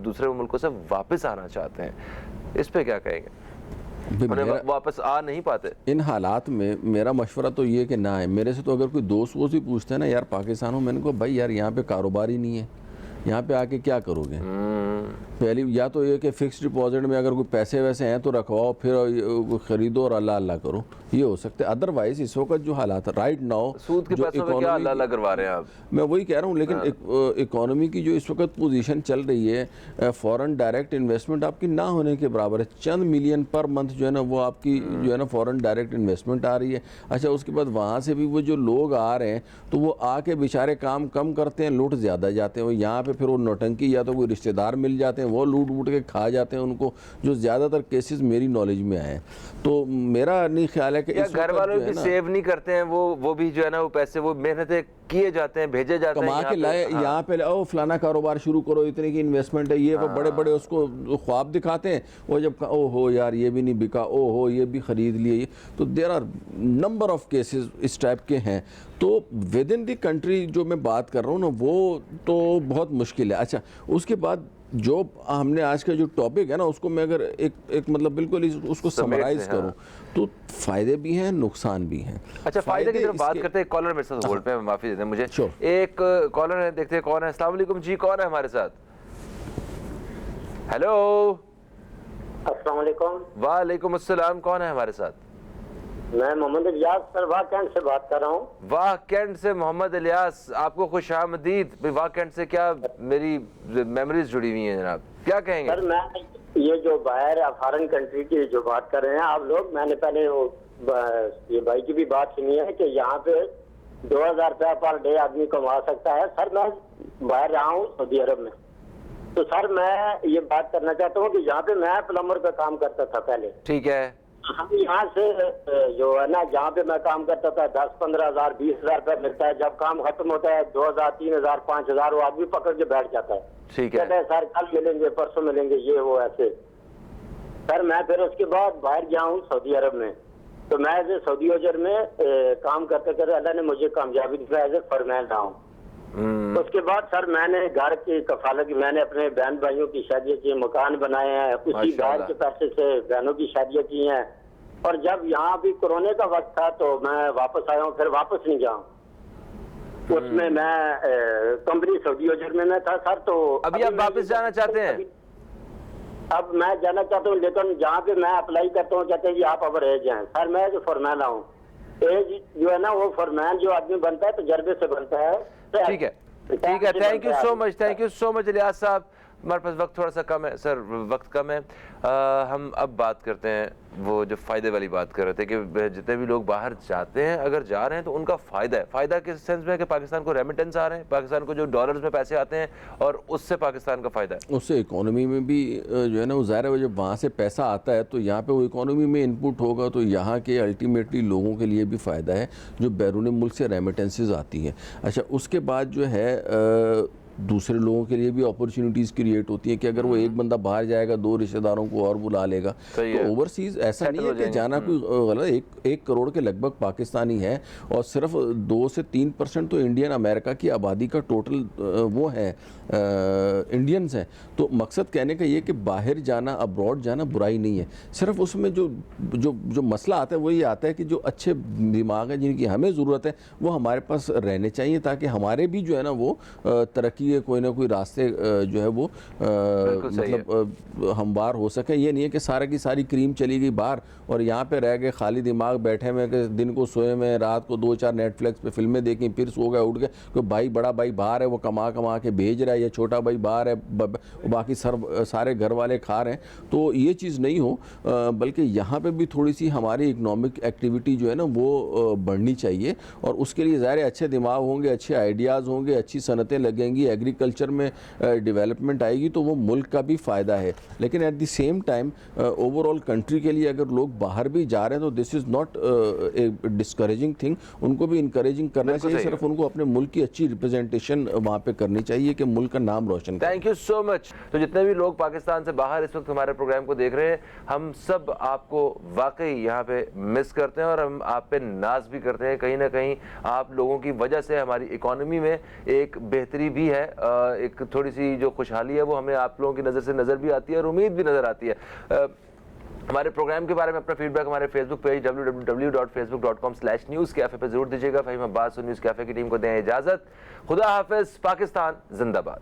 दूसरे मुल्कों से वापस आना चाहते हैं, इस पे क्या कहेंगे? वापस आ नहीं पाते इन हालात में। मेरा मशवरा तो ये कि ना है। मेरे से तो अगर कोई दोस्त वो भी पूछते हैं ना, यार पाकिस्तान में, मैंने कहा भाई यार यहाँ पे कारोबार ही नहीं है, यहाँ पे आके क्या करोगे? पहली या तो ये कि फिक्स डिपॉजिट में अगर कोई पैसे वैसे हैं तो रखवाओ, फिर खरीदो और अल्लाह अल्लाह करो, ये हो सकता है। अदरवाइज इस वक्त जो हालात राइट नाउ, सूद के पैसों में क्या अल्लाह अल्लाह करवा रहे हैं आप? मैं वही कह रहा हूँ, लेकिन इकोनॉमी की जो इस वक्त पोजीशन चल रही है, फॉरेन डायरेक्ट इन्वेस्टमेंट आपकी ना होने के बराबर है। चंद मिलियन पर मंथ जो है ना वो आपकी जो है ना फॉरेन डायरेक्ट इन्वेस्टमेंट आ रही है। अच्छा, उसके बाद वहाँ से भी वो जो लोग आ रहे हैं तो वो आके बेचारे काम कम करते हैं, लूट ज़्यादा जाते हैं। वो यहाँ पे फिर वो नौटंकी, या तो कोई रिश्तेदार मिल जाते हैं, वो लूट वूट के खा जाते हैं उनको, जो ज़्यादातर केसेस मेरी नॉलेज में आए हैं। तो मेरा नहीं ख्याल है कि घर वालों भी सेव नहीं करते हैं, वो भी जो है ना वो पैसे वो मेहनतें किए जाते हैं, भेजे जाते हैं, कमा के लाए यहाँ पे, ओ फलाना कारोबार शुरू करो, इतने की इन्वेस्टमेंट है, ये वो बड़े बड़े उसको ख्वाब दिखाते हैं। वो जब ओ हो यार ये भी नहीं बिका, ओ हो ये भी खरीद लिए, तो there are number of cases इस टाइप के हैं। तो विद इन द कंट्री जो मैं बात कर रहा हूँ ना, वो तो बहुत मुश्किल है। अच्छा, उसके बाद जो हमने आज का जो टॉपिक है ना, उसको मैं अगर एक मतलब बिल्कुल उसको समराइज करूं तो फायदे भी हैं, नुकसान भी हैं। अच्छा, फायदे की तरफ बात करते हैं। कॉलर मेरे साथ होल्ड पे, माफी दे दें मुझे, एक कॉलर है, देखते हैं कौन है। अस्सलाम वालेकुम जी, कौन है हमारे साथ? हेलो, अस्सलाम वालेकुम। वालेकुम अस्सलाम, कौन है हमारे साथ? मैं मोहम्मद इलियास सर वाह कैंट से बात कर रहा हूँ। वाह कैंट से मोहम्मद इलियास, आपको खुशामदीद। वाह कैंट से क्या मेरी मेमोरीज जुड़ी हुई हैं जनाब, क्या कहेंगे? सर मैं ये जो बाहर फॉरेन कंट्री की जो बात कर रहे हैं आप लोग, मैंने पहले ये भाई की भी बात सुनी है कि यहाँ पे 2000 रुपया पर डे आदमी कमा सकता है। सर मैं बाहर रहा हूँ सऊदी अरब में, तो सर मैं ये बात करना चाहता हूँ कि यहाँ पे मैं प्लम्बर का काम करता था पहले, ठीक है। हम यहाँ से जो है ना, जहाँ पे मैं काम करता था 10-15 हजार 20 हजार रुपया मिलता है। जब काम खत्म होता है 2,000 3,000 5,000 वो आदमी पकड़ के बैठ जाता है। ठीक है। कहता है सर कल मिलेंगे, परसों मिलेंगे, ये वो ऐसे। सर मैं फिर उसके बाद बाहर गया हूँ सऊदी अरब में, तो मैं एज ए सऊदी अजर में काम करते करते अल्लाह ने मुझे कामयाबी दी, एज ए फॉरमैन रहा हूँ। उसके बाद सर मैंने घर की कफालत की, मैंने अपने बहन भाइयों की शादी की, मकान बनाए हैं, उसी घर के पैसे से बहनों की शादियां की हैं। और जब यहाँ भी कोरोना का वक्त था तो मैं वापस आया हूँ, फिर वापस नहीं गया। उसमें मैं कंपनी सऊदी अजर में मैं था सर। तो अभी आप वापस जाना चाहते हैं? अब मैं जाना चाहता हूँ, लेकिन जहाँ पे मैं अप्लाई करता हूँ कहते हैं कि आप अब रह जाएं। सर मैं जो फॉरमैन हूँ, एज जो है ना वो फॉरमैन जो आदमी बनता है तजर्बे से बनता है। ठीक है, ठीक है, thank you so much, thank you so much Ilyas साहब। हमारे पास वक्त थोड़ा सा कम है सर, वक्त कम है। हम अब बात करते हैं वो जो फ़ायदे वाली बात कर रहे थे कि जितने भी लोग बाहर जाते हैं, अगर जा रहे हैं तो उनका फ़ायदा है। फ़ायदा किस सेंस में है कि पाकिस्तान को रेमिटेंस आ रहे हैं, पाकिस्तान को जो डॉलर्स में पैसे आते हैं और उससे पाकिस्तान का फ़ायदा है। उससे इकोनॉमी में भी जो है ना वो ज़ाहिर है, जब वहाँ से पैसा आता है तो यहाँ पे वो इकोनॉमी में इनपुट होगा, तो यहाँ के अल्टीमेटली लोगों के लिए भी फ़ायदा है जो बैरून मुल्क से रेमिटेंसेज आती हैं। अच्छा, उसके बाद जो है दूसरे लोगों के लिए भी अपॉर्चुनिटीज़ क्रिएट होती हैं कि अगर वो एक बंदा बाहर जाएगा 2 रिश्तेदारों को और बुला लेगा। तो ओवरसीज़ ऐसा नहीं है कि जाना कोई गलत। 1 करोड़ के लगभग पाकिस्तानी है और सिर्फ 2 से 3% तो इंडियन अमेरिका की आबादी का टोटल वो है इंडियंस हैं। तो मकसद कहने का ये कि बाहर जाना, अब्रॉड जाना बुराई नहीं है। सिर्फ उसमें जो मसला आता है वो ये आता है कि जो अच्छे दिमाग हैं जिनकी हमें ज़रूरत है वो हमारे पास रहने चाहिए, ताकि हमारे भी जो है ना वो तरक्की के कोई ना कोई रास्ते जो है वो मतलब हमवार हो सके। ये नहीं है कि सारा की सारी क्रीम चली गई बाहर और यहाँ पे रह गए खाली दिमाग बैठे में कि दिन को सोए में, रात को 2-4 नेटफ्लिक्स पे फिल्में देखी, फिर सो गए उठ गए। कोई भाई, बड़ा भाई बाहर है वो कमा के भेज रहा है, या छोटा भाई बाहर है बाकी सारे घर वाले खा रहे हैं। तो ये चीज़ नहीं हो, बल्कि यहाँ पे भी थोड़ी सी हमारी इकनॉमिक एक्टिविटी जो है ना वो बढ़नी चाहिए। और उसके लिए ज़ाहिर अच्छे दिमाग होंगे, अच्छे आइडियाज़ होंगे, अच्छी सनतें लगेंगी, एग्रीकल्चर में डेवलपमेंट आएगी, तो वो मुल्क का भी फ़ायदा है। लेकिन at the same time overall country के लिए अगर लोग बाहर भी जा रहे हैं तो this is not a discouraging thing. उनको भी इंकरेजिंग करना चाहिए, सिर्फ उनको अपने मुल्क की अच्छी रिप्रेजेंटेशन वहाँ पे करनी चाहिए कि मुल्क का नाम रोशन करें। Thank you so much. तो जितने भी लोग पाकिस्तान से बाहर इस वक्त हमारे प्रोग्राम को देख रहे हैं, हम सब आपको वाकई यहाँ पे मिस करते हैं और हम आप पे नाज भी करते हैं। कहीं ना कहीं आप लोगों की वजह से हमारी इकोनॉमी में एक बेहतरी भी है, एक थोड़ी सी जो खुशहाली है वो हमें आप लोगों की नज़र से नज़र भी आती है और उम्मीद भी नज़र आती है। हमारे प्रोग्राम के बारे में अपना फीडबैक हमारे फेसबुक पेज www.facebook.com/newscafe पे जरूर दीजिएगा। फ़हीम अब्बास और न्यूज़ कैफ़े की टीम को दें इजाज़त। खुदा हाफिज़। पाकिस्तान जिंदाबाद।